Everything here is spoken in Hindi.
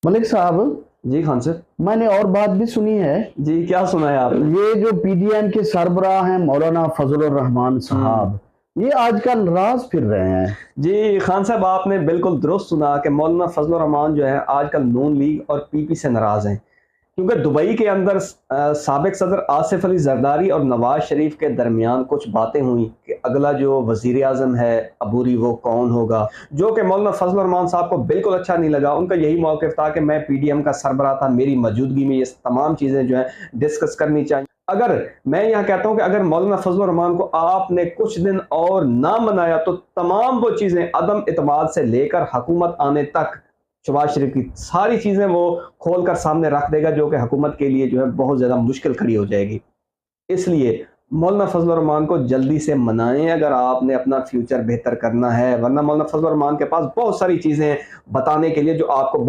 मलिक साहब, जी खान सर। मैंने और बात भी सुनी है। जी क्या सुना है आपने? ये जो पीडीएम के सरबराह हैं मौलाना फजलुर रहमान हम्म। साहब, ये आजकल राज फिर रहे हैं। जी खान साहब, आपने बिल्कुल दुरुस्त सुना कि मौलाना फजल रहमान जो है आजकल नून लीग और पीपी से नाराज हैं, क्योंकि दुबई के अंदर साबिक सदर आसिफ अली जरदारी और नवाज शरीफ के दरमियान कुछ बातें हुई कि अगला जो वजीर आजम है अबूरी वो कौन होगा, जो कि मौलाना फजल रहमान साहब को बिल्कुल अच्छा नहीं लगा। उनका यही मौक़िफ़ था कि मैं पीडीएम का सरबराह था, मेरी मौजूदगी में ये तमाम चीज़ें जो हैं डिस्कस करनी चाहिए। अगर मैं यहाँ कहता हूँ कि अगर मौलाना फजल रहमान को आपने कुछ दिन और ना मनाया तो तमाम वो चीज़ें अदम इत्माद से लेकर हुकूमत आने तक शहबाज शरीफ की सारी चीज़ें वो खोल कर सामने रख देगा, जो कि हुकूमत के लिए जो है बहुत ज़्यादा मुश्किल खड़ी हो जाएगी। इसलिए मौलाना फजल रहमान को जल्दी से मनाएं अगर आपने अपना फ्यूचर बेहतर करना है, वरना मौलाना फजल रहमान के पास बहुत सारी चीज़ें हैं बताने के लिए जो आपको